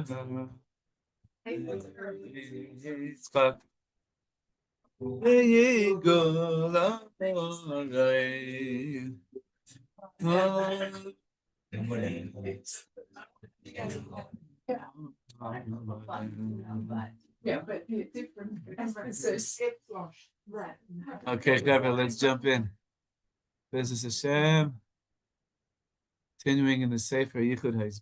Yeah, but different emphasis. Okay, Gavin, let's jump in. This is Hashem. Continuing in the Sefer Yichud Hayz.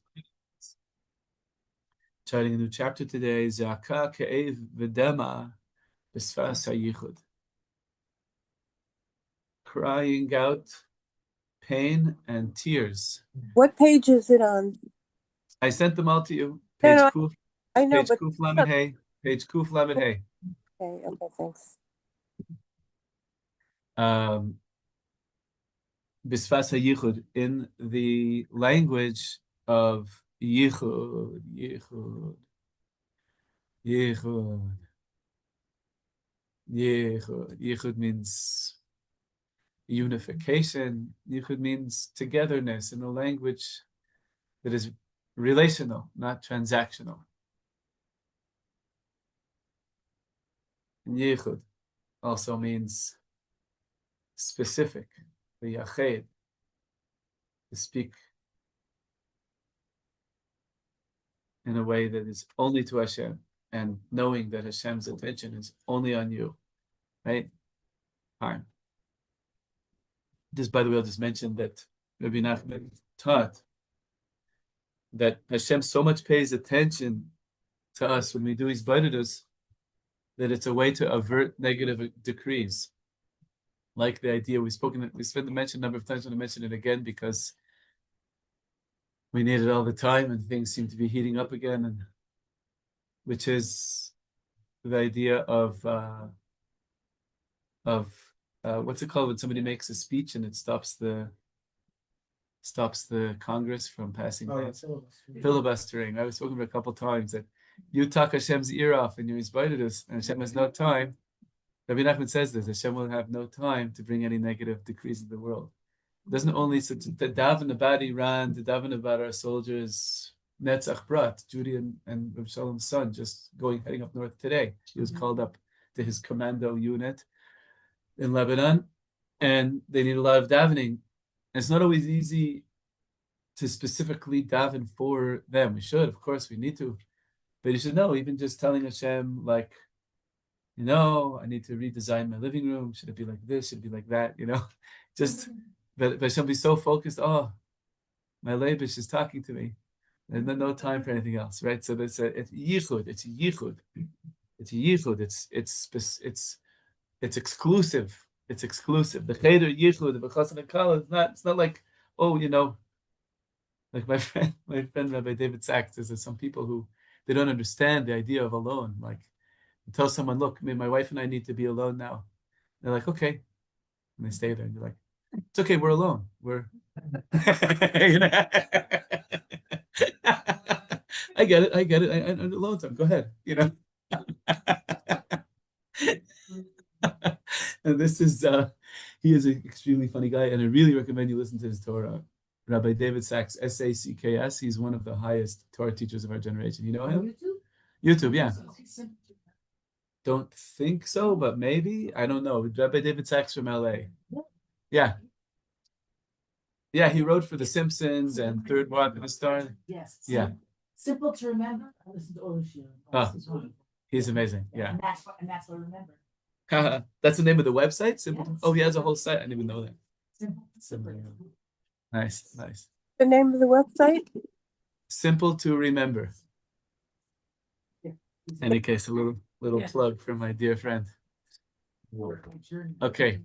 Starting a new chapter today, Zaka Ke'ev V'dema B'sfas HaYichud. Crying out pain and tears. What page is it on? I sent them all to you. No, Page no, Kuf, I know, page but Kuf Lamed Hey. Page Kuf Lamed Hey. okay, thanks. B'sfas HaYichud, in the language of Yichud, Yichud, Yichud. Yichud. Yichud means unification. Yichud means togetherness in a language that is relational, not transactional. Yichud also means specific, the yached, to speak in a way that is only to Hashem, and knowing that Hashem's attention is only on you, right? Fine. This, by the way, I'll just mention that Rabbi Nachman taught that Hashem so much pays attention to us when we do his Hitbodedut that it's a way to avert negative decrees. Like the idea we mentioned a number of times, I'm going to mention it again because we need it all the time and things seem to be heating up again, and which is the idea of what's it called when somebody makes a speech and it stops the Congress from passing filibustering. I was spoken about a couple of times that you talk Hashem's ear off and you're Hitbodedut, and Hashem has no time. Rabbi Nachman says this: Hashem will have no time to bring any negative decrees in the world. It doesn't only to daven about Iran, to daven about our soldiers. Netzach Brat, Judy and Rav Shalom's son, just heading up north today. He was called up to his commando unit in Lebanon, and they need a lot of davening. It's not always easy to specifically daven for them. We should, of course, we need to. But you should know, even just telling Hashem, like, I need to redesign my living room. Should it be like this? Should it be like that? Just, but Hashem be so focused, my Leibish is talking to me. There's no time for anything else, right? So it's yichud. It's yichud. It's yichud. It's exclusive. It's exclusive. The cheder yichud, the b'chasan akala. It's not like like my friend Rabbi David Sachs. There's some people who they don't understand the idea of alone. Like, you tell someone, look, my wife and I need to be alone now. They're like, okay, and they stay there. And you're like, it's okay, we're alone. We're I get it. I'm alone time. Go ahead. And this is he is an extremely funny guy, and I really recommend you listen to his Torah. Rabbi David Sachs, Sacks. He's one of the highest Torah teachers of our generation. You know him? YouTube, yeah. Don't think so, but maybe. I don't know. Rabbi David Sachs from LA. Yeah. Yeah, he wrote for The Simpsons and Third Watch and the Star. Yes. Yeah. Simple to remember. I listen to all the Oh, he's amazing. Yeah. And that's what I remember. That's the name of the website? Simple. Yes. Oh, he has a whole site. I didn't even know that. Simple. Nice. The name of the website? Simple to remember. Any case, a little plug for my dear friend. Okay.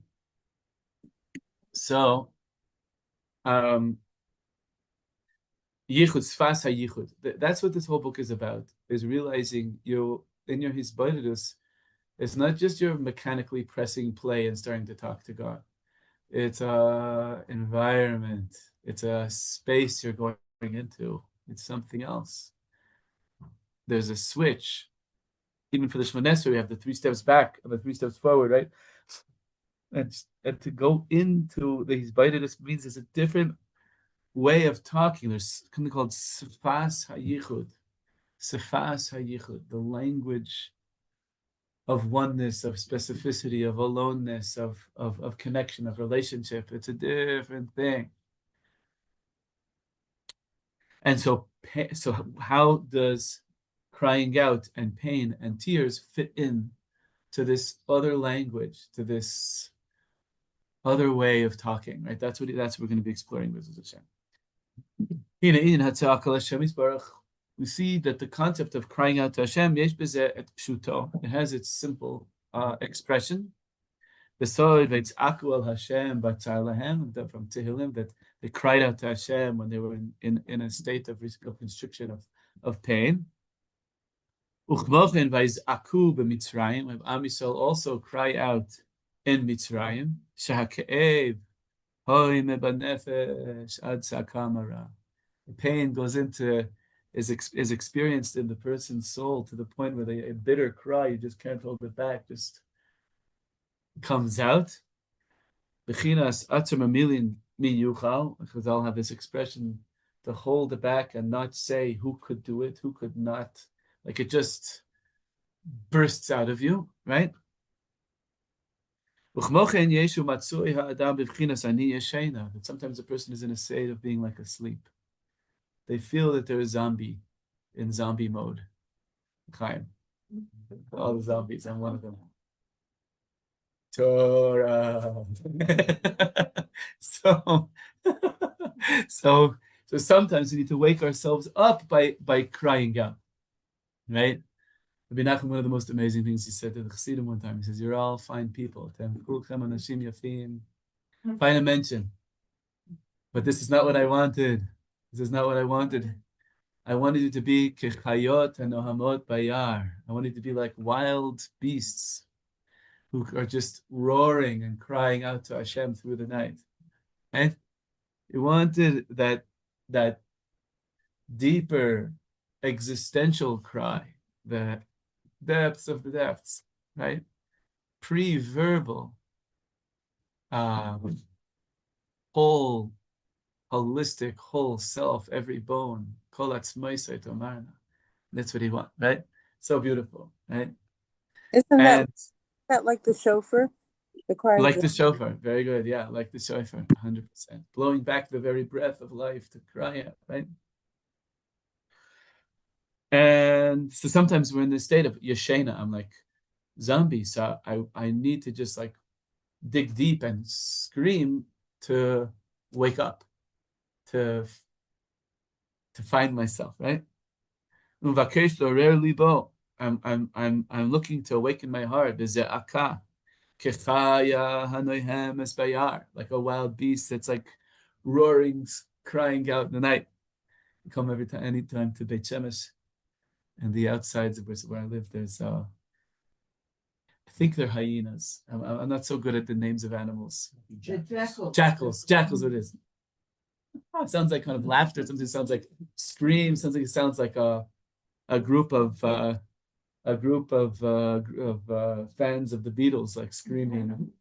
So, Yichud, Sfas HaYichud. That's what this whole book is about, is realizing in your Hitbodedut, it's not just you're mechanically pressing play and starting to talk to God. It's a environment. It's a space you're going into. It's something else. There's a switch. Even for the Shemona Esrei, we have the 3 steps back and the 3 steps forward, right? And to go into the Hitbodedut means there's a different way of talking. There's something called Sfas HaYichud. Sefas hayichud, the language of oneness, of specificity, of aloneness, of connection, of relationship. It's a different thing. And so how does crying out and pain and tears fit in to this other language, to this other way of talking, right? That's what we're going to be exploring with Hashem. We see that the concept of crying out to Hashem, it has its simple expression. From Tehillim, that they cried out to Hashem when they were in a state of constriction, of pain. Am Yisrael also cry out in Mitzrayim. The pain goes into, is experienced in the person's soul to the point where a bitter cry, you just can't hold it back, just comes out. Bechinas atzum amilin mi yuchal, because I'll have this expression to hold it back and not say who could do it, who could not. Like it just bursts out of you, right? That sometimes a person is in a state of being like asleep. They feel that they're a zombie, in zombie mode. All the zombies, I'm one of them. Torah. So sometimes we need to wake ourselves up by crying out, right? Rabbi Nachman, one of the most amazing things he said to the Chassidim one time, he says, "You're all fine people. Fine a mention. But this is not what I wanted. This is not what I wanted. I wanted you to be kechayot and ohamot bayar. I wanted you to be like wild beasts who are just roaring and crying out to Hashem through the night." And he wanted that deeper existential cry, the depths of the depths, right? Pre-verbal, whole, holistic, whole self, every bone. That's what he wants, right? So beautiful, right? Isn't that like the shofar? The crying like the shofar, very good, yeah, like the shofar, 100%. Blowing back the very breath of life to cry out, right? And so sometimes we're in this state of yeshena. I'm like zombie, so I need to just like dig deep and scream to wake up, to find myself, right? I'm looking to awaken my heart. Like a wild beast that's like roaring, crying out in the night. I come anytime to Beit Shemesh and the outsides of where I live. There's I think they're hyenas. I'm not so good at the names of animals. Jackals, what it is. It sounds like kind of laughter. Sometimes it sounds like screams. Sometimes it sounds like a group of fans of the Beatles, like screaming.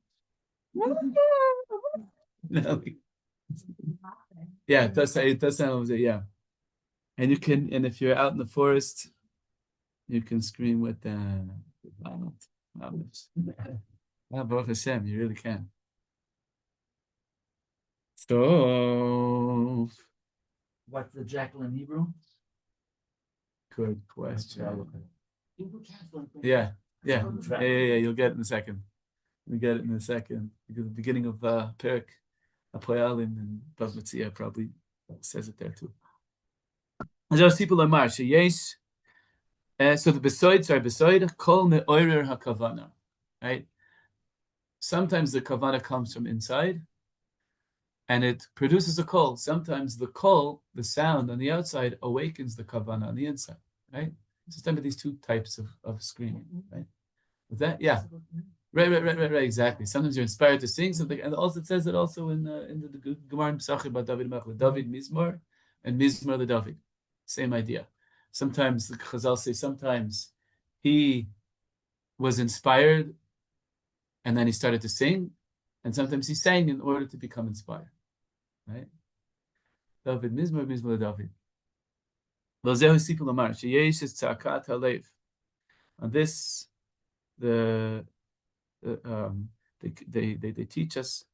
Yeah, it does sound, yeah. And if you're out in the forest, you can scream with Baruch Hashem, you really can. So, what's the jackal in Hebrew? Good question. Yeah. You'll get it in a second. Because the beginning of Perek Apoyalim and Bava Metzia probably says it there too. So the besoid kol me'orer hakavana, right? Sometimes the kavana comes from inside, and it produces a kol. Sometimes the kol, the sound on the outside, awakens the kavana on the inside, right? Just under these two types of screaming, right? With that, yeah. Right, exactly. Sometimes you're inspired to sing something, and also it says it also in the Gemara in Pesachim about David Melech, David Mizmor and Mizmor the David. Same idea. Sometimes the Chazal say sometimes he was inspired and then he started to sing, and sometimes he sang in order to become inspired. Right? David Mizmor, Mizmor the David. v'zeh hosifu lomar sheyesh es tzakat halev. On this, the they teach us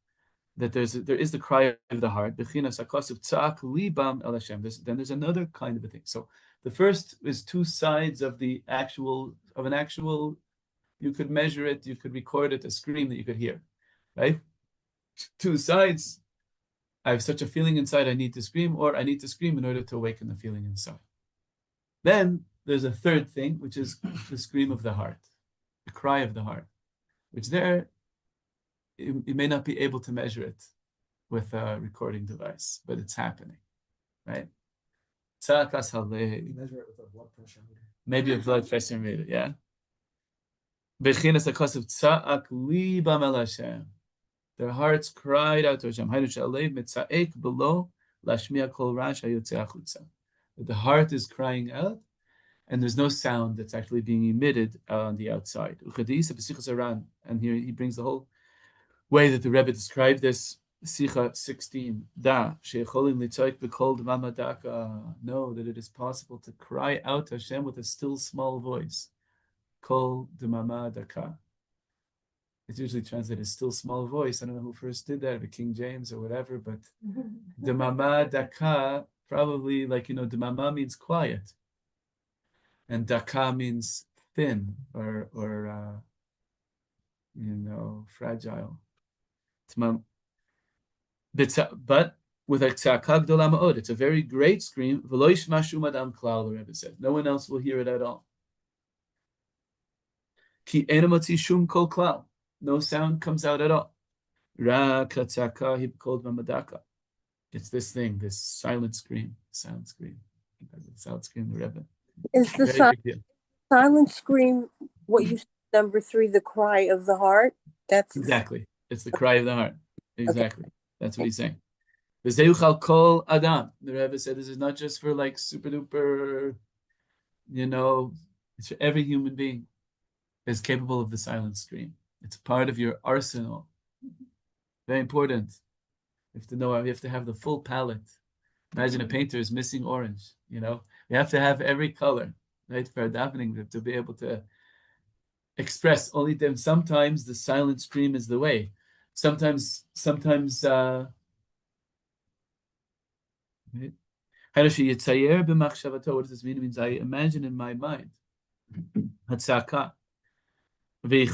that there is the cry of the heart. Bechinas hakasuv tzak libam el Hashem. Then there's another kind of a thing. So the first is two sides of an actual. You could measure it, you could record it, a scream that you could hear, right? Two sides. I have such a feeling inside, I need to scream, or I need to scream in order to awaken the feeling inside. Then there's a third thing, which is the scream of the heart, the cry of the heart, which there, you may not be able to measure it with a recording device, but it's happening, right? You measure it with a blood pressure meter. Maybe a blood pressure meter, yeah. Bechinas hakasuv tza'ak libam el Hashem. Their hearts cried out to Hashem. The heart is crying out, and there's no sound that's actually being emitted on the outside. And here he brings the whole way that the Rebbe described this. Sicha 16. Know that it is possible to cry out to Hashem with a still small voice. Kol d'mama daka. It's usually translated as still small voice. I don't know who first did that, the King James or whatever, but d'mama daka, probably d'mama means quiet. And daka means thin or fragile. But with a tzaka gdola ma'od, it's a very great scream. V'lo yishma shum adam klal, the Rebbe said. No one else will hear it at all. Ki ena motzi shum kol klal. No sound comes out at all. It's this thing, this silent scream, sound scream. Sound scream, the Rebbe. Is the silent scream what you said, number 3, the cry of the heart? That's exactly. It's the cry of the heart. Exactly. Okay. That's what he's saying. Kol Adam. The Rebbe said this is not just for like super duper, it's for every human being is capable of the silent scream. It's part of your arsenal. Very important. You have to know, you have to have the full palette. Imagine a painter is missing orange, You have to have every color, right? For davening, to be able to express. Only then sometimes the silent scream is the way. Sometimes what does this mean? It means I imagine in my mind. Hatzaka. You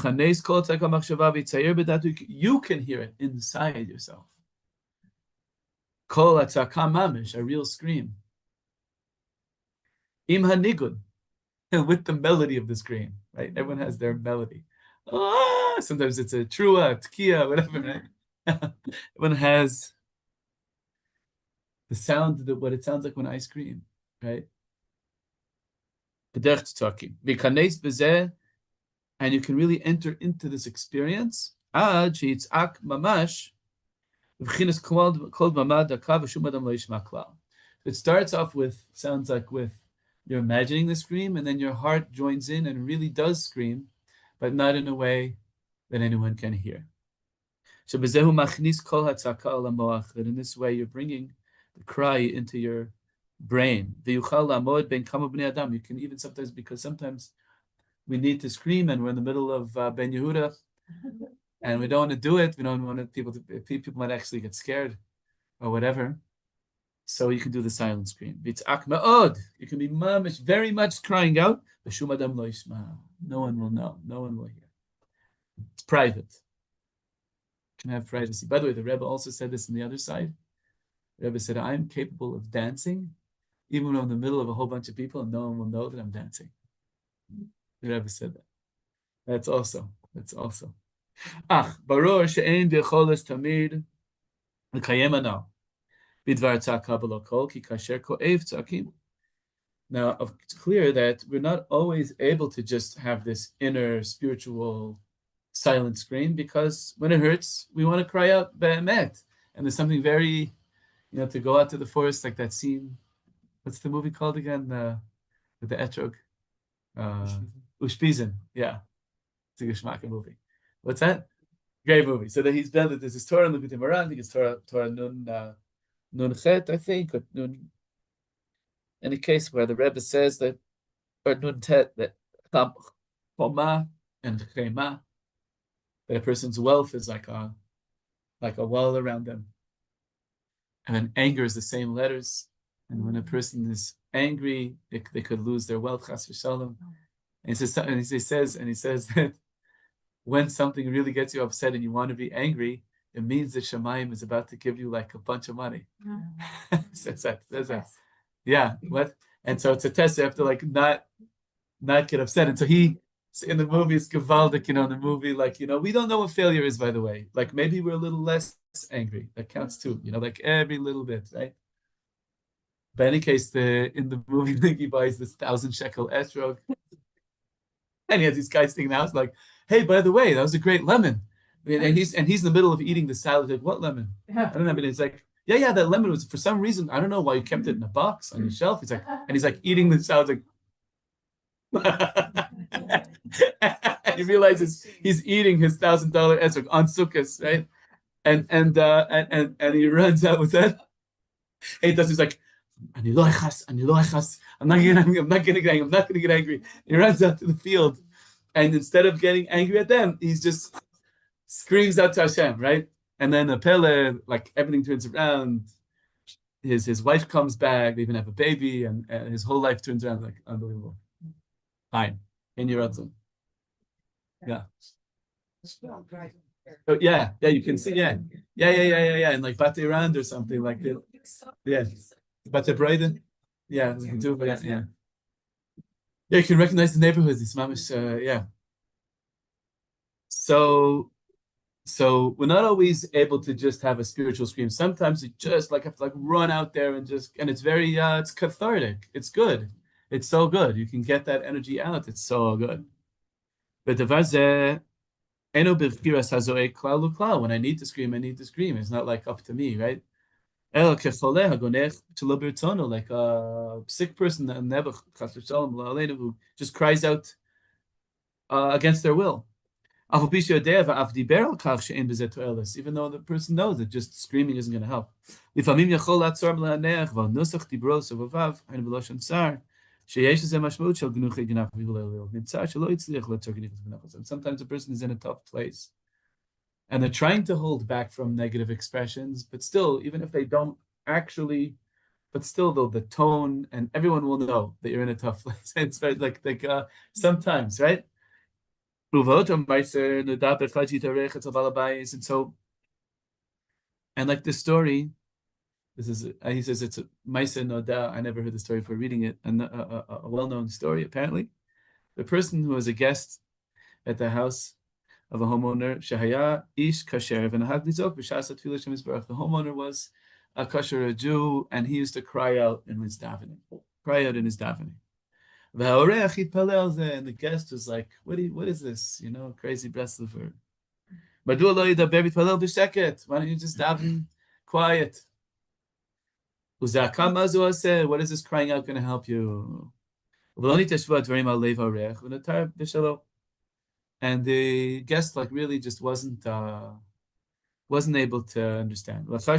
can hear it inside yourself. Kol hatzaka mamish, a real scream. Im hanigud, with the melody of the scream, right? Everyone has their melody. Sometimes it's a trua, tkiya, whatever, right? Everyone has the sound, what it sounds like when I scream, right? And you can really enter into this experience. It starts off with, sounds like you're imagining the scream, and then your heart joins in and really does scream, but not in a way that anyone can hear. That in this way you're bringing the cry into your brain. You can even sometimes, because sometimes we need to scream and we're in the middle of Ben Yehuda and we don't want to do it. We don't want people might actually get scared or whatever. So you can do the silent scream. You can be mamish, very much crying out. No one will know. No one will hear. It's private. You can have privacy. By the way, the Rebbe also said this on the other side. The Rebbe said, I'm capable of dancing even when I'm in the middle of a whole bunch of people and no one will know that I'm dancing. The Rebbe said that. That's awesome. Baror she'ein bicholas tamid l'kayem anal bidvar tzaka b'lo kol ki kasher ko'ev tzakim. Now, it's clear that we're not always able to just have this inner spiritual silent scream, because when it hurts, we want to cry out be'emet. And there's something very, to go out to the forest, like that scene. What's the movie called again? With the etrog. Ushpizen. Yeah. It's a Geschmack movie. What's that? Great movie. So that he's done that. There's this Torah and Lukutim Moran. I think it's Torah Nun Chet, I think. Or Nun. any case where the Rebbe says that, or Nuntet, that Choma and Chema, that a person's wealth is like a wall around them. And then anger is the same letters. And when a person is angry, they could lose their wealth, chas v'shalom. And he says that when something really gets you upset and you want to be angry, it means that Shemayim is about to give you like a bunch of money. says that. Yeah. What? And so it's a test. You have to like not get upset. And so in the movie, it's Gevaldik, in the movie, like, we don't know what failure is, by the way. Like maybe we're a little less angry. That counts too, like every little bit, right? But in any case, in the movie, he buys this 1,000-shekel etrog. And he has these guys sitting in the house like, hey, by the way, that was a great lemon. And he's in the middle of eating the salad. Like, what lemon? I don't know. But it's like, yeah, that lemon was, for some reason, I don't know why you kept it in a box on your shelf. He's like, and he's like eating the salad, like, and he realizes he's eating his $1,000 esrog on Sukkot, right? And he runs out with that. He does. He's like, I'm not gonna get angry. He runs out to the field, and instead of getting angry at them, he's just screams out to Hashem, right? And then the Pele, like everything turns around. His wife comes back. They even have a baby, and his whole life turns around. Like unbelievable. Fine, in your Ratzon. Yeah. So yeah, you can see, yeah, and like Bate Rand or something like that. Yeah, Bate Braden. Yeah, we can do it. Yeah. Yeah, you can recognize the neighborhoods. It's mamish, yeah. So we're not always able to just have a spiritual scream. Sometimes you just like have to like run out there and it's very it's cathartic. It's good. It's so good. You can get that energy out. It's so good. But the vazeh eno b'chiras hazoek klal uklal. When I need to scream, I need to scream. It's not like up to me, right? El kecholeh hagonech shelo b'rtzono, like a sick person that never chas v'shalom la'aleinu, who just cries out against their will. Even though the person knows that just screaming isn't going to help. And sometimes a person is in a tough place and they're trying to hold back from negative expressions, but still, even if they don't actually, but still though, the tone, and everyone will know that you're in a tough place. It's right, like sometimes, right? And so, and like this story, he says it's a Maisa no da. I never heard the story before reading it, and a well-known story apparently. The person who was a guest at the house of a homeowner, Shahaya Ish Kasher v'nahag lizok b'shas tefillah Hashem Yisbarach. The homeowner was a kosher, a Jew, and he used to cry out in his davening. And the guest was like, what is this? Crazy Breslover. Why don't you just daven quiet? What is this crying out going to help you? And the guest like really just wasn't able to understand. After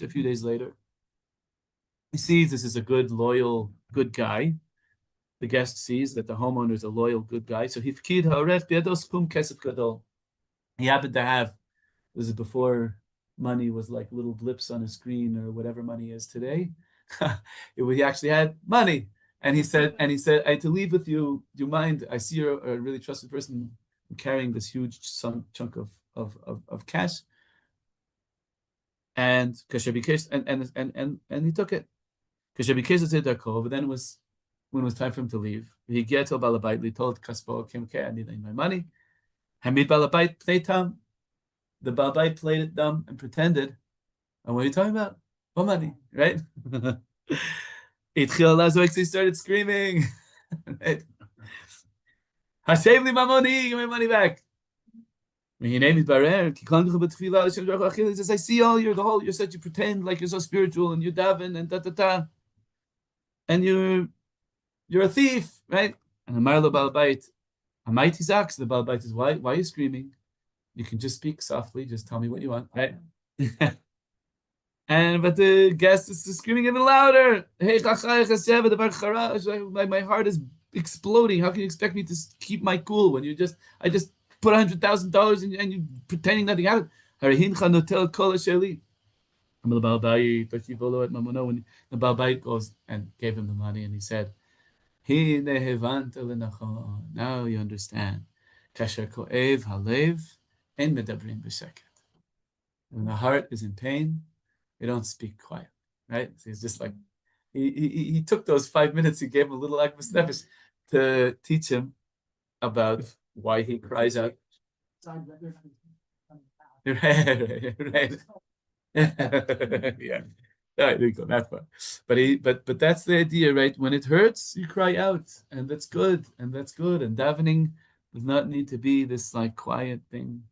a few days later, he sees this is a good, loyal, good guy. The guest sees that the homeowner is a loyal, good guy. So he happened to have, this is before money was like little blips on a screen or whatever money is today. He actually had money. And he said, I had to leave with you. Do you mind? I see you're a really trusted person carrying this huge chunk of cash. And and he took it. But then when it was time for him to leave, he get to Balabait, he told Kaspo, I need my money. Hamid Balabait played dumb. The Balabait played it dumb and pretended. And what are you talking about? What money, right? He started screaming. Hashem li mamoni, give my money back. He named Barer. He says, I see all you're such, you pretend like you're so spiritual and you daven and ta. And you're a thief, right? And Amarlo Balabait, Amaiti Zaks, the Balabait is, why are you screaming? You can just speak softly, just tell me what you want, right? but the guest is screaming even louder. Hey, my heart is exploding. How can you expect me to keep my cool when I just put $100,000 and you pretending nothing happened? When the Baal Bait goes and gave him the money, and he said, now you understand. When the heart is in pain, you don't speak quiet, right? So he's just like, he took those 5 minutes, he gave him a little akvas nefesh to teach him about why he cries out. Right. Yeah. Right, there you go, that part. But that's the idea, right? When it hurts, you cry out, and that's good, and that's good. And davening does not need to be this like quiet thing.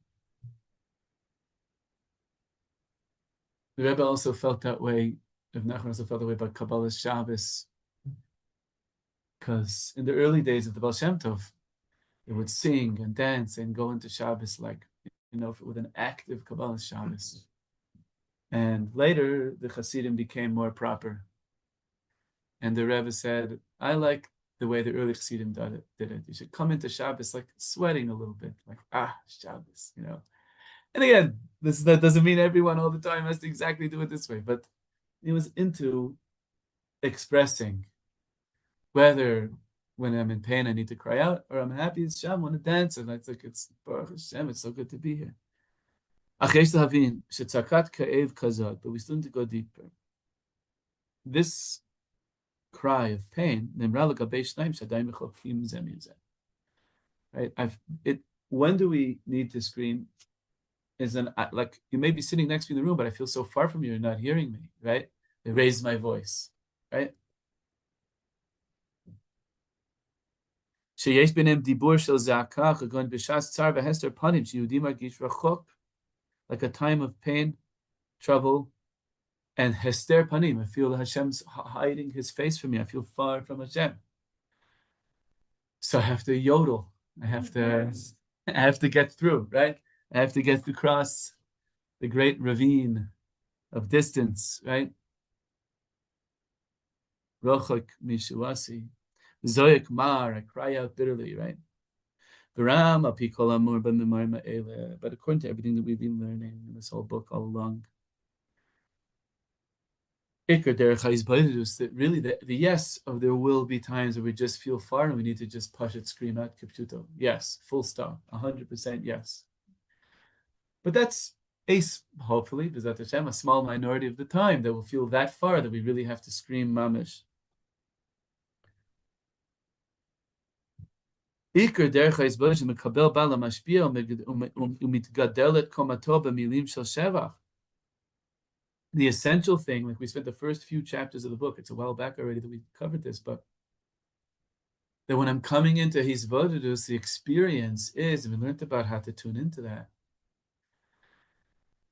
The Rebbe also felt that way. Rav Nachman also felt that way about Kabbalah Shabbos, because in the early days of the Baal Shem Tov, they would sing and dance and go into Shabbos like, with an active Kabbalah Shabbos. And later, the Hasidim became more proper. And the Rebbe said, I like the way the early Hasidim did it. You should come into Shabbos like sweating a little bit, like, Shabbos, And again, that doesn't mean everyone all the time has to exactly do it this way, but he was into expressing whether when I'm in pain I need to cry out, or I'm happy as Hashem, I want to dance, and it's like, it's Baruch Hashem, it's so good to be here. But we still need to go deeper. This cry of pain, right? When do we need to scream? Like, you may be sitting next to me in the room, but I feel so far from you, you're not hearing me, right? I raise my voice, right? Like a time of pain, trouble, and hester panim. I feel Hashem's hiding his face from me. I feel far from Hashem. So I have to yodel. I have to get through, right? I have to get across the great ravine of distance, right? Rochak mishuasi. Zoyak mar, I cry out bitterly, right? But according to everything that we've been learning in this whole book all along, that really the yes of there will be times where we just feel far and we need to just push it, scream out, kipchuto. Yes, full stop, 100% yes. But that's hopefully, B'ezrat Hashem, a small minority of the time that will feel that far that we really have to scream mamish. The essential thing, like we spent the first few chapters of the book, it's a while back already that we covered this, but that when I'm coming into Hitbodedut, the experience is, and we learned about how to tune into that,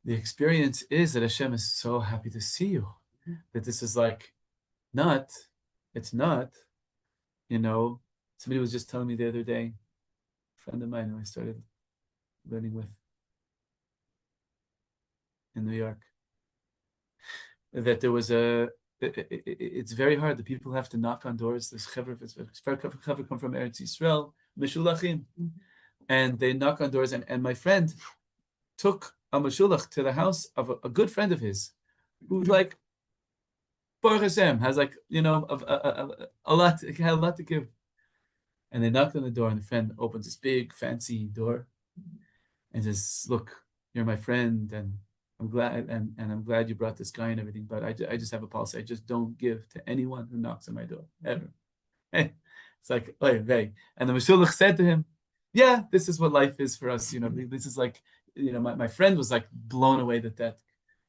the experience is that Hashem is so happy to see you, that this is like, it's not, somebody was just telling me the other day, a friend of mine who I started learning with in New York, that there was it's very hard. The people have to knock on doors. There's Chevra come from Eretz Yisrael, Meshulachim, and they knock on doors. And my friend took a Meshulach to the house of a good friend of his, who's like, Baruch Hashem, has like, a lot to give. And they knocked on the door, and the friend opens this big, fancy door and says, look, you're my friend, and I'm glad, and I'm glad you brought this guy and everything, but I just have a policy. I just don't give to anyone who knocks on my door, ever. It's like, oh, yeah, and the Meshulach said to him, yeah, this is what life is for us. This is like, my friend was like blown away that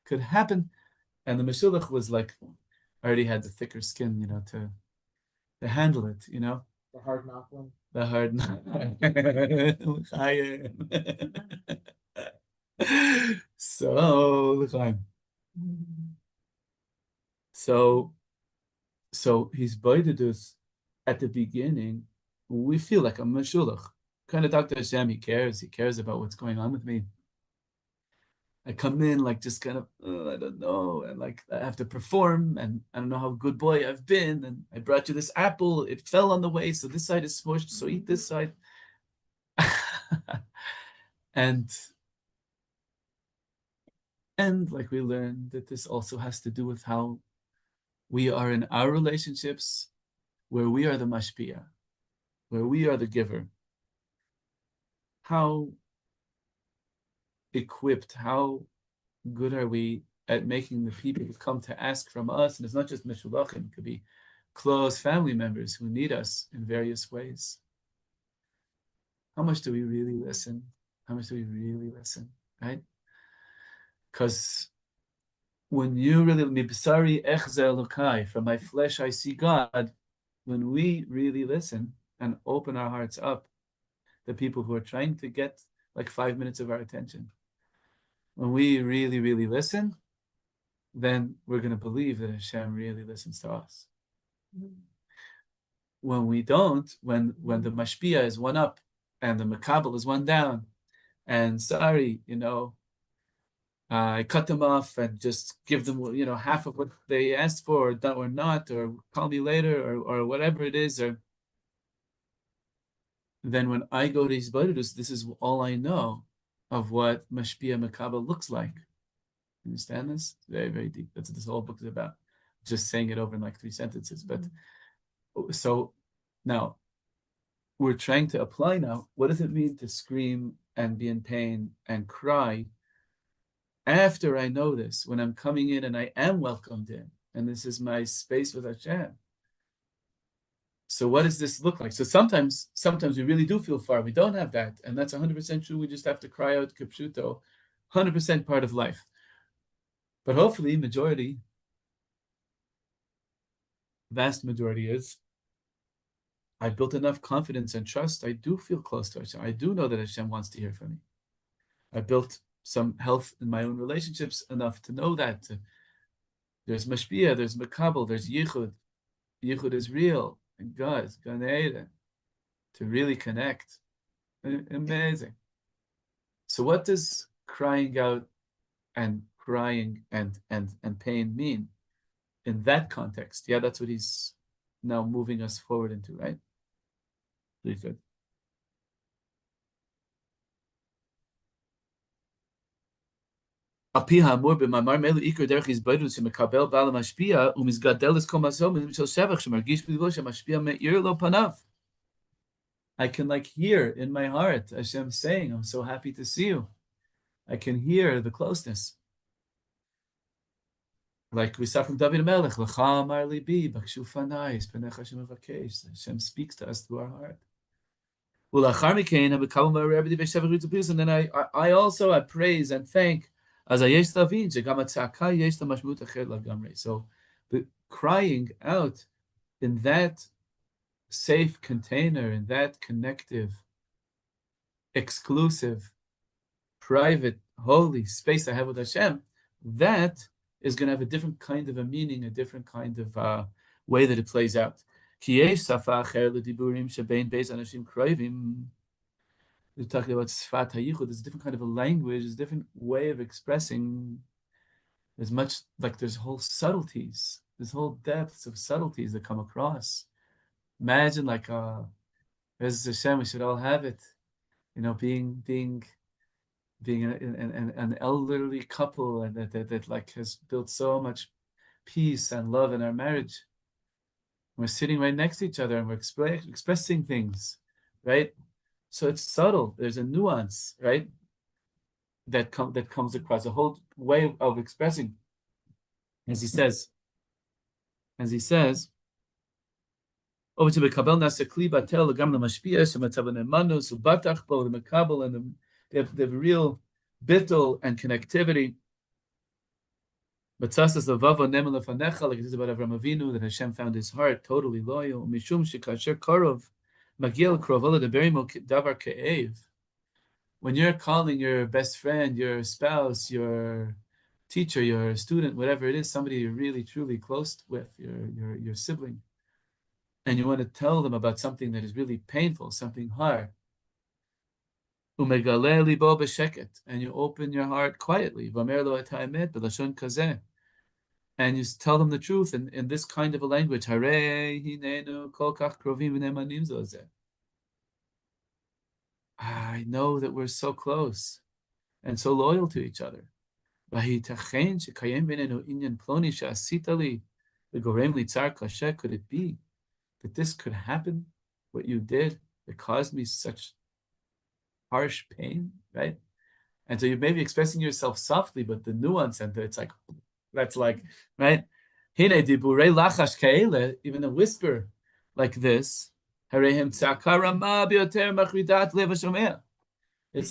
could happen. And the Meshulach was like, already had the thicker skin, to handle it, The hard knock one. The hard knock. So Hitbodedut at the beginning, we feel like a Meshulach. Kind of Dr. Hashem, he cares about what's going on with me. I come in like just kind of, I don't know, and like I have to perform, and I don't know how good boy I've been, and I brought you this apple, it fell on the way, so this side is smushed, so eat this side. and like we learned that this also has to do with how we are in our relationships, where we are the mashpia, where we are the giver. How equipped, how good are we at making the people who come to ask from us, and it's not just mishulachim, it could be close family members who need us in various ways. How much do we really listen? How much do we really listen, right? Because when you really, mibsari echze Elokai, from my flesh I see God, when we really listen and open our hearts up, the people who are trying to get like 5 minutes of our attention, when we really, really listen, then we're going to believe that Hashem really listens to us. When we don't, when the mashpia is one up and the makabel is one down, and sorry, I cut them off and just give them, half of what they asked for, or not, or call me later, or whatever it is, or then when I go to Hitbodedut, this is all I know of what mashpia makabel looks like. You understand this? Very, very deep. That's what this whole book is about. Just saying it over in like 3 sentences. But so now we're trying to apply now. What does it mean to scream and be in pain and cry after I know this, when I'm coming in and I am welcomed in, and this is my space with Hashem? So what does this look like? So sometimes we really do feel far. We don't have that. And that's 100% true. We just have to cry out kipshuto, 100% part of life. But hopefully, vast majority is, I've built enough confidence and trust. I do feel close to Hashem. I do know that Hashem wants to hear from me. I built some health in my own relationships enough to know that there's mashpia, there's makabel, there's yichud. Yichud is real, and God, Gan Eden, to really connect. Amazing. So what does crying out and crying and pain mean in that context? Yeah, that's what he's now moving us forward into, right? Very good. על פי האמור במאמר מלא עיקר דרך התבודדות שמקבל בעל המשפיע ומסגדל את כל מעשו של שבח שמרגיש בליבו שהמשפיע מאיר לו פניו. I can like hear in my heart Hashem saying, I'm so happy to see you. I can hear the closeness. Like we saw from David Melech, L'cha amar libi, bakshu fanai, Penech Hashem avakesh. Hashem speaks to us through our heart. And then I also praise and thank. So the crying out in that safe container, in that connective, exclusive, private, holy space I have with Hashem, that is going to have a different kind of a meaning, a different kind of way that it plays out. We're talking about Sfat HaYichud. There's a different kind of a language, there's a different way of expressing. There's whole subtleties, there's whole depths of subtleties that come across. Imagine as Hashem, we should all have it. Being an elderly couple and that like has built so much peace and love in our marriage. We're sitting right next to each other and we're expressing things, right? So it's subtle. There's a nuance, right? That comes across, a whole way of expressing. As he says, over to Mekabel Nasekli Batel Gam Lamashpia Shemataban Emanu Subatach Bo the Mekabel, and they have real bittul and connectivity. But Tzasas Lavav Nemel Lefanecha, like it is about Avraham Avinu, that Hashem found his heart totally loyal. Mishum Shekasher Korov Magiel Krovola de Berimo Davar Ke'ev. When you're calling your best friend, your spouse, your teacher, your student, whatever it is, somebody you're really truly close with, your sibling, and you want to tell them about something that is really painful, something hard, Umegale libo b'sheket, and you open your heart quietly. V'amer lo et ha'emet b'lashon kazeh, and you tell them the truth in this kind of a language. Harei hinenu kol kach krovim v'nemanim zo zeh. I know that we're so close and so loyal to each other. V'hitachen shekayem b'nenu inyan ploni she'asita li v'gorem li tzar kasher. Could it be that this could happen, what you did, that caused me such harsh pain, right? And so you may be expressing yourself softly, but the nuance and it's like, that's like, right? Hine diburei lachash kaele, even a whisper like this. It's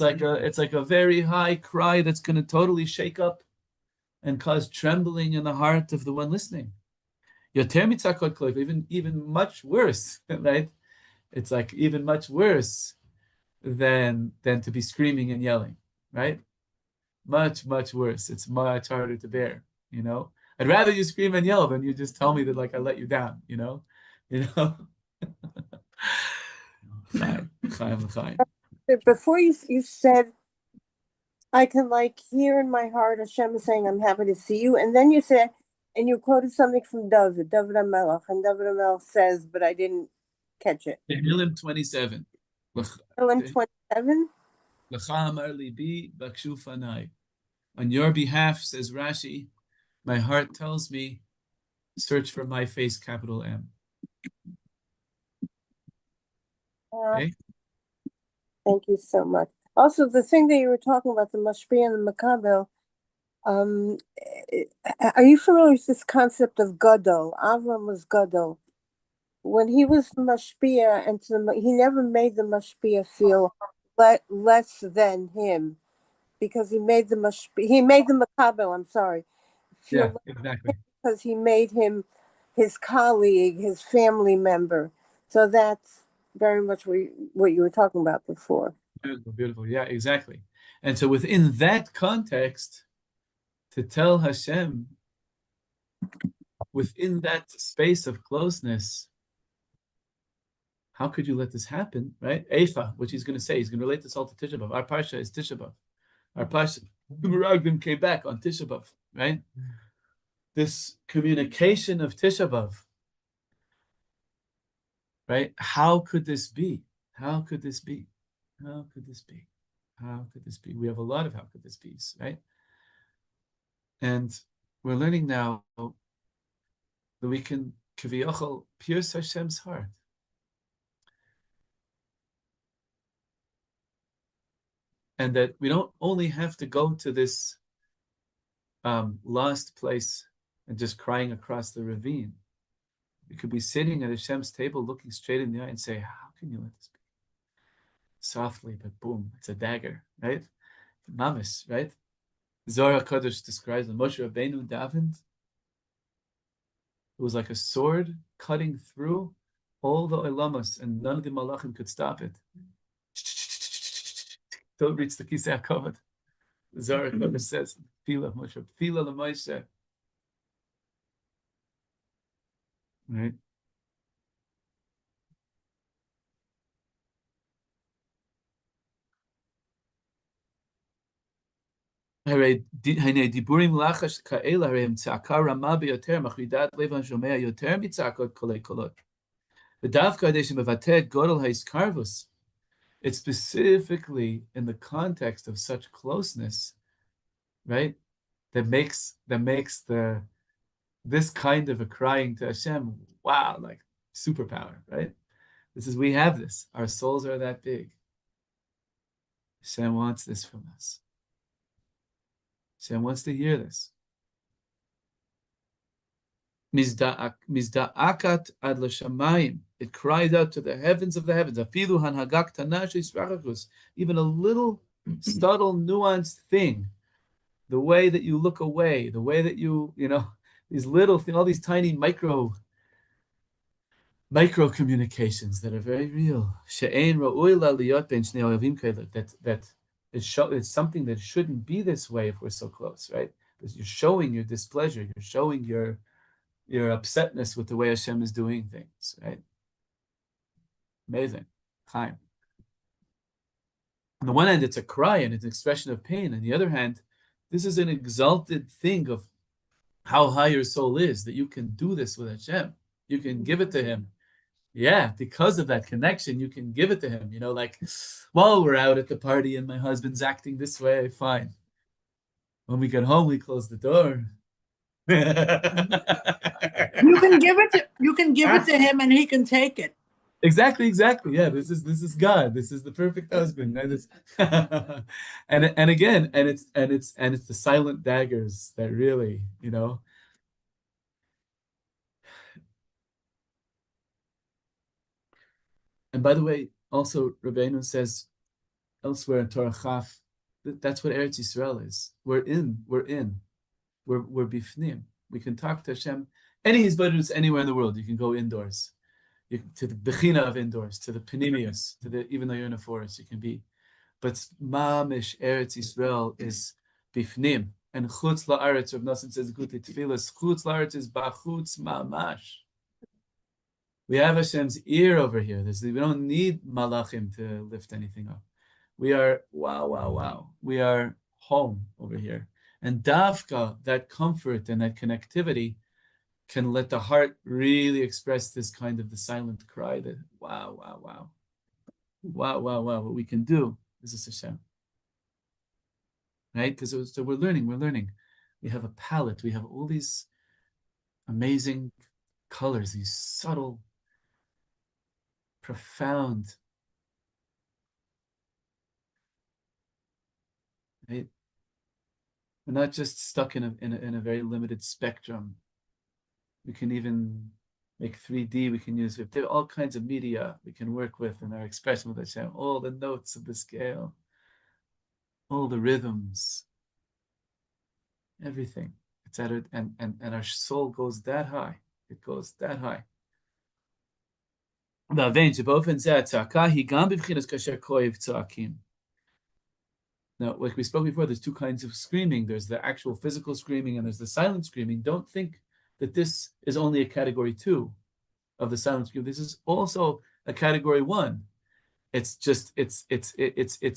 like a very high cry that's going to totally shake up and cause trembling in the heart of the one listening. Even much worse, right? It's like even much worse than to be screaming and yelling, right? Much, much worse. It's much harder to bear, you know? I'd rather you scream and yell than you just tell me that like I let you down, you know? Before you said, I can like hear in my heart Hashem saying, I'm happy to see you. And then you said, and you quoted something from David HaMelech, and David HaMelech says, but I didn't catch it. Tehillim 27. Tehillim 27? On your behalf, says Rashi, my heart tells me, search for my face, capital M. Okay? Thank you so much. Also, the thing that you were talking about, the Mashpia and the Makabel, are you familiar with this concept of Gadol? Avram was Gadol. When he was Mashpia, he never made the Mashpia feel less than him, because he made the Makabel, I'm sorry, feel exactly. because he made him his colleague, his family member. So that's very much what you were talking about before. Beautiful, beautiful. Yeah, exactly. And so within that context, to tell Hashem, within that space of closeness, how could you let this happen, right? Eifa, which he's going to say, he's going to relate this all to Tisha B'Av. Our Parsha is Tisha B'Av. Our Parsha, the Meraglim came back on Tisha B'Av, right? This communication of Tisha B'Av, right? How could this be? How could this be? How could this be? How could this be? We have a lot of how could this be, right? And we're learning now that we can kaviyachol pierce Hashem's heart. And that we don't only have to go to this lost place and just crying across the ravine. We could be sitting at Hashem's table looking straight in the eye and say, how can you let this be? Softly, but boom, it's a dagger, right? Mamish, right? Zohar HaKadosh describes when Moshe Rabbeinu davened, it was like a sword cutting through all the olamos, and none of the malachim could stop it. Don't reach the Kisei HaKavod. Zohar HaKadosh says, Fila Moshe, Fila LaMoshe. Right? Because it's specifically in the context of such closeness, right? That makes this kind of a crying to Hashem, wow, like superpower, right? We have this. Our souls are that big. Hashem wants this from us. Hashem wants to hear this. Mizda'akat ad l'shamayim. It cried out to the heavens of the heavens. Afilu hanhagak tanash yisrachakus. Even a little subtle, nuanced thing, the way that you look away, the way that you these little things, all these tiny micro communications that are very real. She'ein ra'ui la'liyot ben shnei ohavim kaila. That it's something that shouldn't be this way if we're so close, right? Because you're showing your displeasure, you're showing your upsetness with the way Hashem is doing things, right? Amazing. Chaim. On the one hand, it's a cry and it's an expression of pain. On the other hand, this is an exalted thing of how high your soul is, that you can do this with Hashem. You can give it to him. Yeah, because of that connection, you can give it to him. Like, well, we're out at the party and my husband's acting this way, fine. When we get home, we close the door. You can give it to him and he can take it. Exactly. Yeah, this is God. This is the perfect husband. And it's and again, it's the silent daggers that really, And by the way, also Rabbeinu says elsewhere in Torah Chaf, that's what Eretz Yisrael is. We're bifnim. We can talk to Hashem. Any Hitbodedut anywhere in the world. You can go indoors. To the Bechina of indoors, to the Penimius, even though you're in a forest, you can be. But Mamish Eretz Yisrael is bifnim. And Chutz La'aretz, Rav Nosson says, Gutli Tfilas, Chutz La'aretz is Bachutz Mamash. We have Hashem's ear over here. We don't need Malachim to lift anything up. We are, wow. We are home over here. And Davka, that comfort and that connectivity, can let the heart really express this kind of the silent cry that, wow, what we can do. This is Hashem. Right? Because so we're learning. We have a palette. We have all these amazing colors, these subtle, profound, right? We're not just stuck in a very limited spectrum. We can even make 3D. We can use all kinds of media we can work with in our expression with Hashem. All the notes of the scale, all the rhythms, everything. It's at it, and our soul goes that high. It goes that high. Now, like we spoke before, there's two kinds of screaming. There's the actual physical screaming and there's the silent screaming. Don't think that this is only a category 2 of the silent scream. This is also a category 1. It's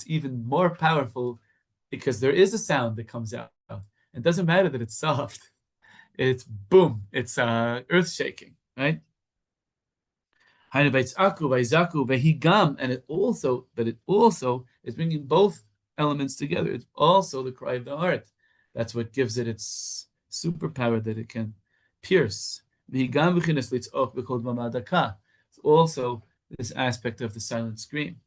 even more powerful because there is a sound that comes out. It doesn't matter that it's soft. It's boom. It's earth shaking, right? And it also is bringing both elements together. It's also the cry of the heart. That's what gives it its superpower, that it can pierce. It's also this aspect of the silent scream.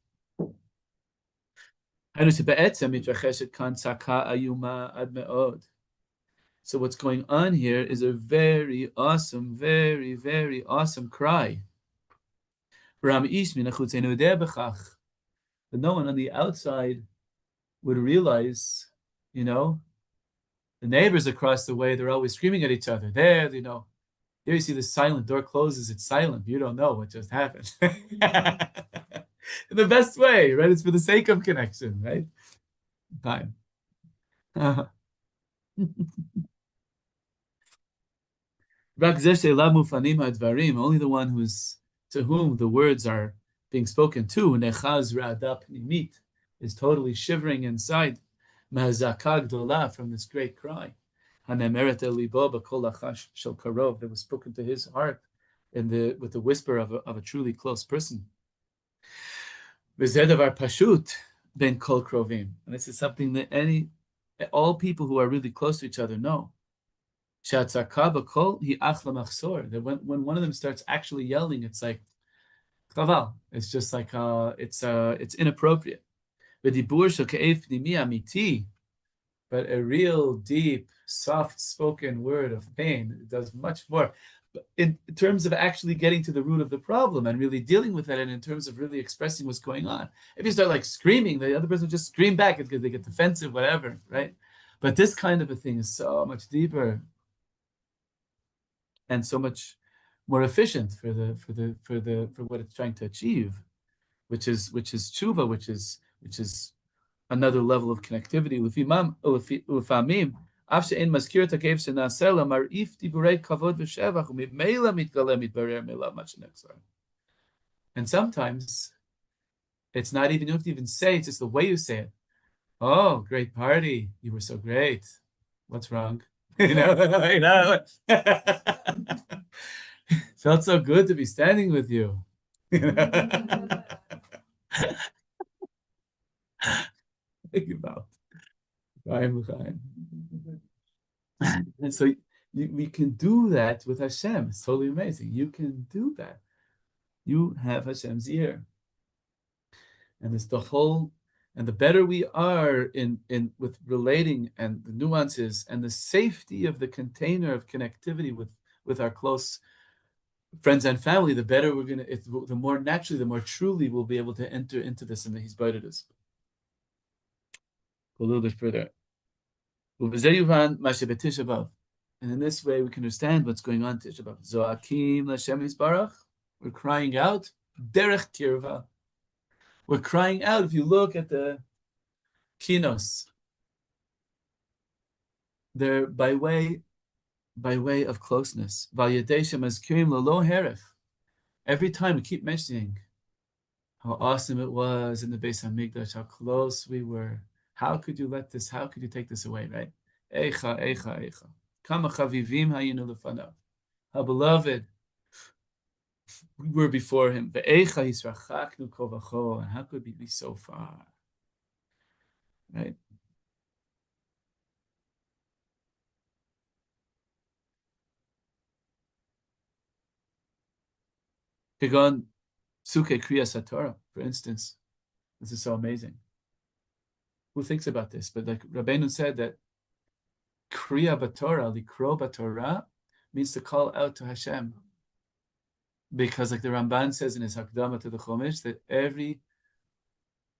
So what's going on here is a very awesome, very, very awesome cry. But no one on the outside would realize, the neighbors across the way, they're always screaming at each other. There, here you see the silent door closes, it's silent. You don't know what just happened. In the best way, right? It's for the sake of connection, right? Fine. Only the one to whom the words are being spoken to, is totally shivering inside from this great cry. That was spoken to his heart with the whisper of a truly close person. And this is something that all people who are really close to each other know. That when one of them starts actually yelling, it's like chaval. It's just like it's inappropriate. But a real deep, soft-spoken word of pain does much more. But in terms of actually getting to the root of the problem and really dealing with it, and in terms of really expressing what's going on. If you start like screaming, the other person will just scream back because they get defensive, whatever, right? But this kind of a thing is so much deeper and so much more efficient for what it's trying to achieve, which is tshuva, which is another level of connectivity. And sometimes It's not even, you don't have to even say, it's just the way you say it. Oh, great party. You were so great. What's wrong? Felt so good to be standing with you. Think about and so we can do that with Hashem. It's totally amazing. You can do that. You have Hashem's ear. And it's the whole, and the better we are in with relating and the nuances and the safety of the container of connectivity with our close friends and family, the better we're gonna, the more naturally, the more truly we'll be able to enter into this in the Hitbodedut. Go a little bit further. And in this way we can understand what's going on Tisha B'Av. Zoakim l'Hashem Yisbarach. We're crying out. Derech Kirva. We're crying out. If you look at the kinos, they're by way of closeness. Every time we keep mentioning how awesome it was in the Beis Hamikdash, how close we were. How could you let this? How could you take this away? Right? Eicha, eicha, eicha. Kama chavivim hayinu lefanav. How beloved we were before him. Ve'eicha yisrachaknu kol v'chol. And how could we be so far? Right? Kegon Suke Kriyas HaTorah, for instance. This is so amazing. Who thinks about this? But like Rabbeinu said that Kriya B'Torah, Likro B'Torah, means to call out to Hashem. Because like the Ramban says in his Hakdama to the Chumash, that every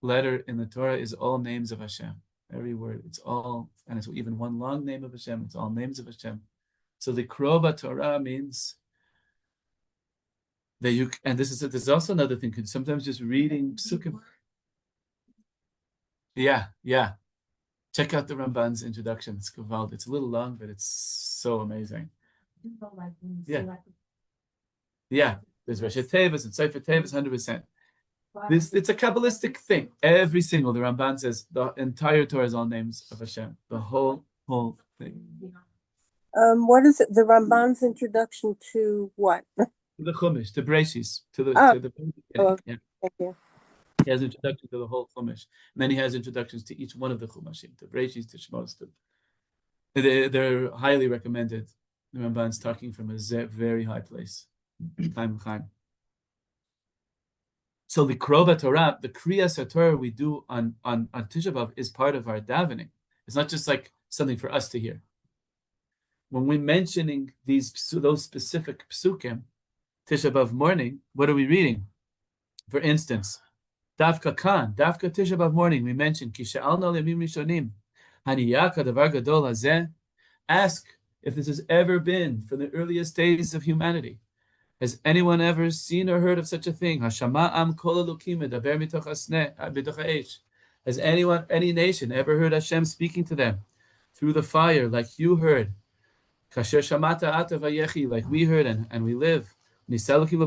letter in the Torah is all names of Hashem. Every word, it's all, and it's even one long name of Hashem, it's all names of Hashem. So Likro B'Torah means that you, and there's also another thing, because sometimes just reading Psukim. Yeah. Check out the Ramban's introduction. It's Kavald. It's a little long, but it's so amazing. Yeah. There's Reshet Tevis and Sefer Tevis, 100%. It's a Kabbalistic thing. Every single, the Ramban says, the entire Torah is all names of Hashem. The whole thing. What is it? The Ramban's introduction to what? To the Chumash, to Breshis, to the yeah. Thank you. He has introduction to the whole Chumash. And then he has introductions to each one of the Chumashim, to Breshis, to Shmos. They're highly recommended. The Ramban's talking from a very high place. So the Krova Torah, the Kriyas HaTorah we do on Tisha B'Av is part of our davening. It's not just like something for us to hear. When we're mentioning those specific psukim, Tisha B'Av morning, what are we reading? For instance, Davka Tisha B'Av morning, we mentioned Ki she'alna l'yamim rishonim, haniyaka davar gadol hazeh. Ask if this has ever been from the earliest days of humanity. Has anyone ever seen or heard of such a thing? Hashama kol elokim medaber mitoch hasneh b'toch ha'esh. Has anyone, any nation, ever heard Hashem speaking to them through the fire, like you heard? Kasher shamata ata vayechi, like we heard and we live. Has any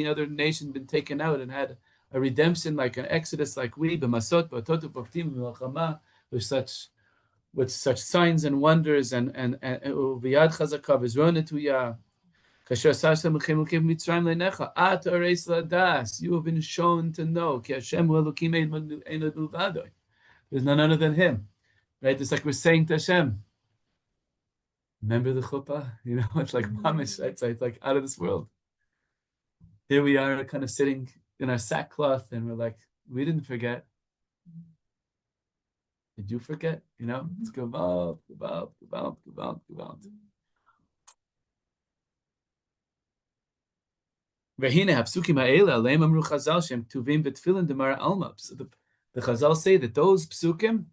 other nation been taken out and had a redemption like an exodus like we? With such signs and wonders and biyad chazaka v'zronetuyah. You have been shown to know. There's none other than Him. Right? It's like we're saying to Hashem, remember the chuppah? You know, it's like mamish. It's like out of this world. Here we are kind of sitting in our sackcloth and we're like, we didn't forget. Did you forget? You know, it's gevalt. So the Chazal say that those psukim,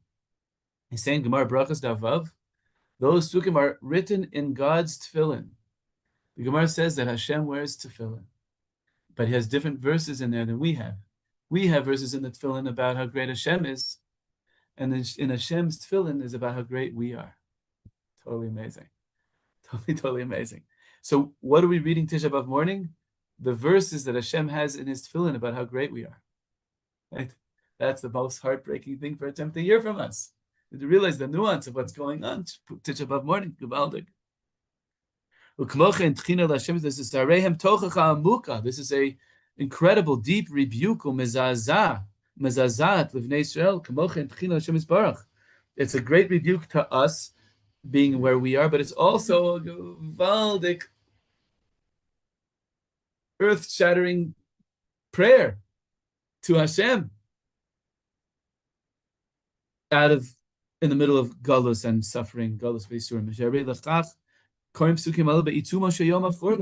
he's saying Gemara Brachas Davav, those psukim are written in God's tefillin. The Gemara says that Hashem wears tefillin, but he has different verses in there than we have. We have verses in the tefillin about how great Hashem is, and in Hashem's tefillin is about how great we are. Totally amazing. Totally amazing. So what are we reading Tisha B'Av morning? the verses that Hashem has in his tefillin about how great we are. Right? That's the most heartbreaking thing for Hashem to hear from us. To realize the nuance of what's going on. Tisha B'Av morning, Gavaldik. This is a incredible, deep rebuke. It's a great rebuke to us being where we are, but it's also a Gavaldik, earth-shattering prayer to Hashem in the middle of galus and suffering, galus v'yisurim.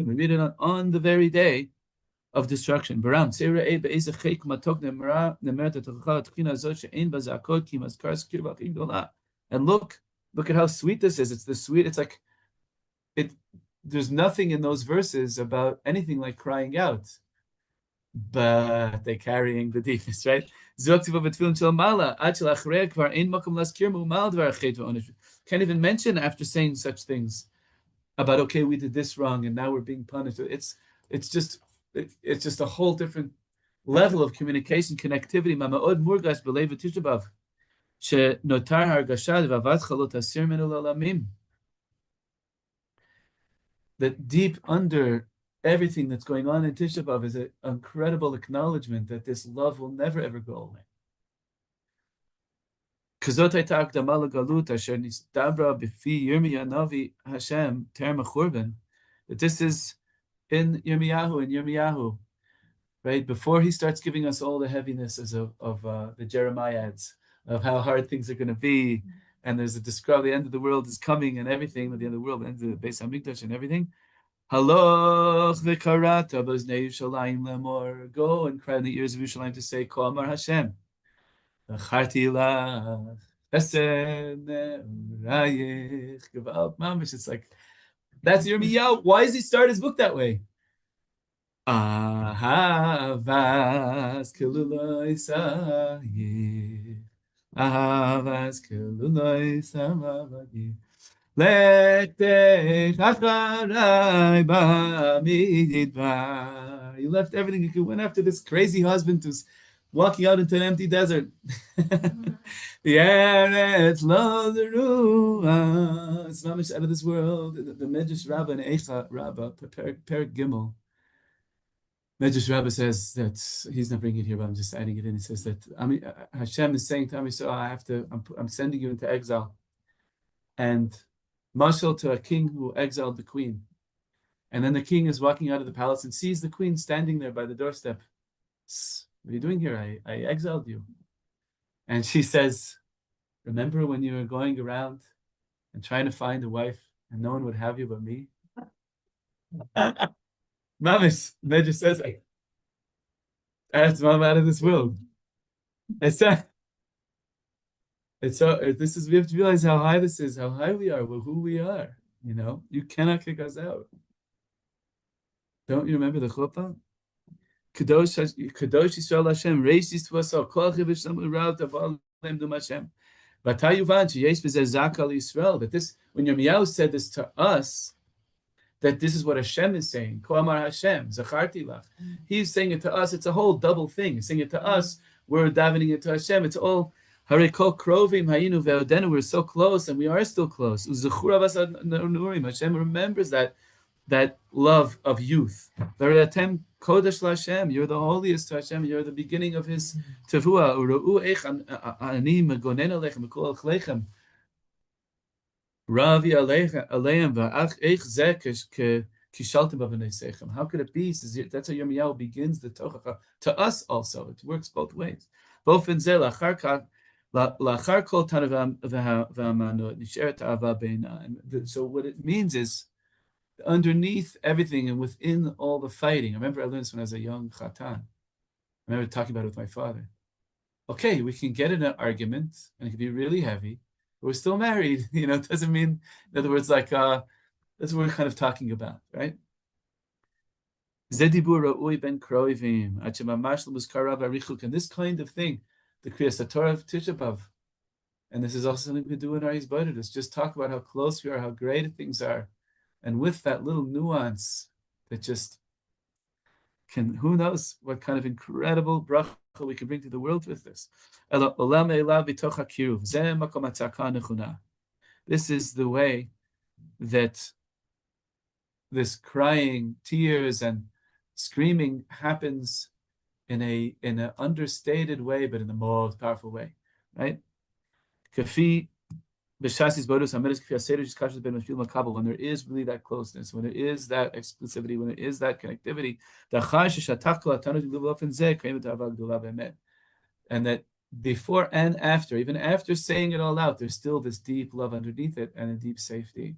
We read it on the very day of destruction. And look at how sweet this is. It's the sweet. It's like it. There's nothing in those verses about anything like crying out, but they're carrying the deepness, right? Can't even mention after saying such things about, okay, we did this wrong and now we're being punished. It's just a whole different level of communication, connectivity. That deep under everything that's going on in Tisha B'Av is an incredible acknowledgement that this love will never ever go away. That this is in Yirmiyahu, right? Before he starts giving us all the heavinesses of the Jeremiads, of how hard things are going to be, and there's a describe the end of the world is coming and everything, at the end of the world, the end of the Beis Hamikdash and everything. Haloch v'karata b'znei Yerushalayim lemor. Go and cry in the ears of Yerushalayim to say, Ko Amar Hashem. V'charti lach chesed ne'orayich gevalt mamish. It's like, that's Yirmiyahu. Why does he start his book that way? Ahavas keluloi sayich. Ahavas keluloi samavadih. You left everything. You went after this crazy husband who's walking out into an empty desert. It's mamish out of this world. The Medrash Rabbah and Eicha Rabbah, Perik Gimel. Medrash Rabbah says that he's not bringing it here, but I'm just adding it in. He says that Hashem is saying to Am Yisrael, I'm sending you into exile, and mashal to a king who exiled the queen. And then the king is walking out of the palace and sees the queen standing there by the doorstep. What are you doing here? I exiled you. And she says, remember when you were going around and trying to find a wife and no one would have you but me? Mamish, Medrash says, that's mom out of this world. This is, we have to realize how high this is, how high we are, who we are. You know, you cannot kick us out. Don't you remember the chuppah? Kadosh Yisrael Hashem, Reishis Tvasal, Kol Chivish Shem Urav Taval Lem Dum Hashem. Vatayuvan Sheyesh B'Zeh Zakal Yisrael. That this, when Yirmiyahu said this to us, that this is what Hashem is saying. Ko Amar Hashem, Zacharti Lach. He's saying it to us. It's a whole double thing. He's saying it to us. We're davening it to Hashem. It's all Hare Kol Krovim Hayinu Ve'odenu. We're so close, and we are still close. U'Zechura Bas Nurim. Hashem remembers that love of youth. Ve'Atem Kodesh LaHashem. You're the holiest to Hashem. You're the beginning of His Tevua. U'Ra'u Eich Ani Megonen Alechem V'Kol Alechem. Ravi Aleim Va'ach Eich Zeh Kishaltim B'Vnei Sechem. How could it be? That's how Yirmiyahu begins the Tochacha. To us also, it works both ways. Both in Zeh Lachar Kol Tanav V'Amanot Nisheret Ava Beina. So what it means is, underneath everything and within all the fighting. I remember I learned this when I was a young chatan. I remember talking about it with my father. Okay, we can get in an argument and it can be really heavy, but we're still married. You know, it doesn't mean, in other words, like, that's what we're kind of talking about, right? And this kind of thing, the Kriyas Torah of Tisha B'Av, and this is also something we do in our Hitbodedut, just talk about how close we are, how great things are. And with that little nuance that just who knows what kind of incredible bracha we can bring to the world with this. This is the way that this crying, tears, and screaming happens in an understated way, but in the most powerful way, right? When there is really that closeness, when there is that exclusivity, when there is that connectivity, and that before and after, even after saying it all out, there's still this deep love underneath it and a deep safety.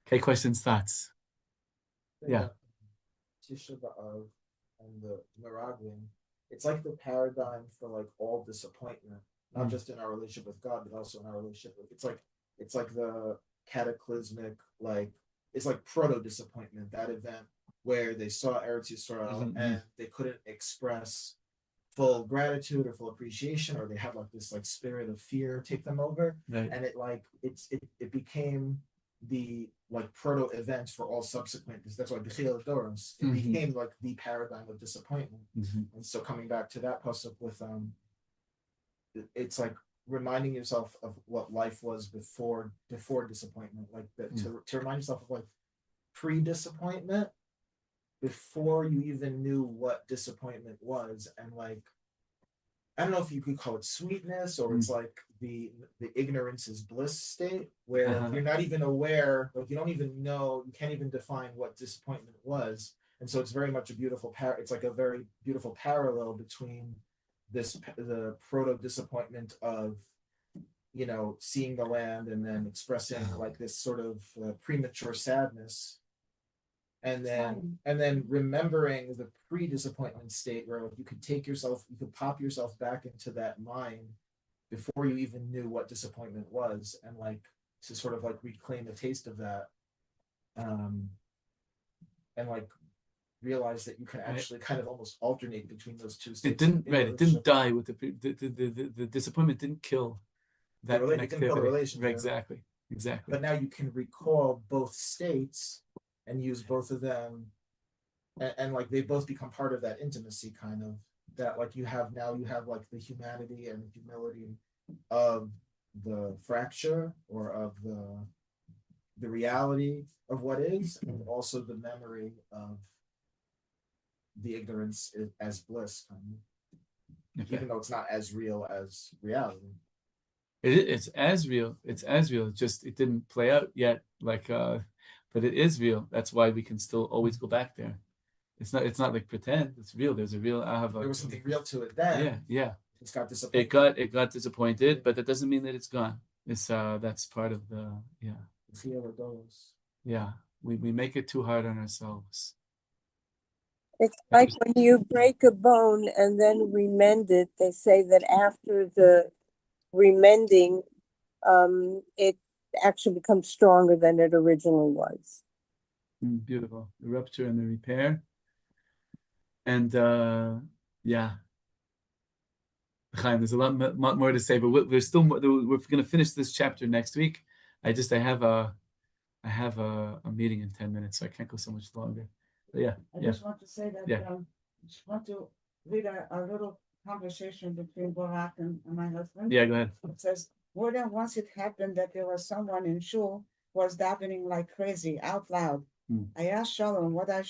Okay, questions, thoughts? Yeah. Tisha B'Av and the Meraglim, it's like the paradigm for like all disappointment, not just in our relationship with God, but also in our relationship with, it's like the cataclysmic, like it's like proto disappointment, that event where they saw Eretz Yisrael and they couldn't express full gratitude or full appreciation, or they had like this like spirit of fear take them over, Right. and it became the like proto event for all subsequent. That's why B'chil Doros, it became like the paradigm of disappointment. And so coming back to that pasuk with it's like reminding yourself of what life was before disappointment, like that, to remind yourself of like pre-disappointment, before you even knew what disappointment was. And like, I don't know if you could call it sweetness, or it's like the ignorance is bliss state, where you're not even aware, like you don't even know, you can't even define what disappointment was. And so it's very much a beautiful it's like a very beautiful parallel between the proto disappointment of, you know, seeing the land and then expressing like this sort of premature sadness, and then remembering the pre-disappointment state where like you could pop yourself back into that mind before you even knew what disappointment was, and like to sort of like reclaim a taste of that, and like realize that you can actually kind of almost alternate between those two states. It didn't die with the disappointment didn't kill that connectivity. It didn't kill the relationship. Right, exactly. But now you can recall both states and use both of them, and like they both become part of that intimacy, kind of, that like you have like the humanity and the humility of the fracture, or of the reality of what is, and also the memory of the ignorance as bliss, kind of, even though it's not as real as reality. It's as real. It's just it didn't play out yet, like but it is real. That's why we can still always go back there. It's not like pretend. It's real. There's a real ahava. There was something real to it then. Yeah. It's got disappointed. It got disappointed, but that doesn't mean that it's gone. It's that's part of the yeah. We make it too hard on ourselves. It's like when you break a bone and then remend it, they say that after the remending, it actually becomes stronger than it originally was. Beautiful. The rupture and the repair. And yeah. Chaim, there's a lot more to say, but there's still more. We're going to finish this chapter next week. I have a meeting in 10 minutes, so I can't go so much longer. But yeah. I just want to say that I just want to read a little conversation between Barak and my husband. Yeah, go ahead. It says, more than once it happened that there was someone in shul who was davening like crazy, out loud. I asked Shalom what I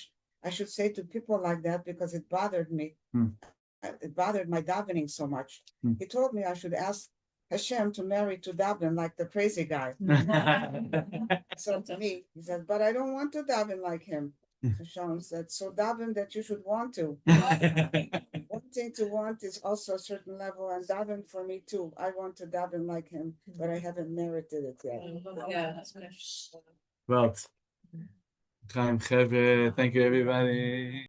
should say to people like that, because it bothered me. It bothered my davening so much. He told me I should ask Hashem to marry to daven like the crazy guy. So to me, he said, but I don't want to daven like him. So Shalom said, so daven that you should want to. Wanting to want is also a certain level, and daven for me too. I want to daven like him, but I haven't merited it yet. Yeah. Well, Chaim, Chevre, thank you everybody.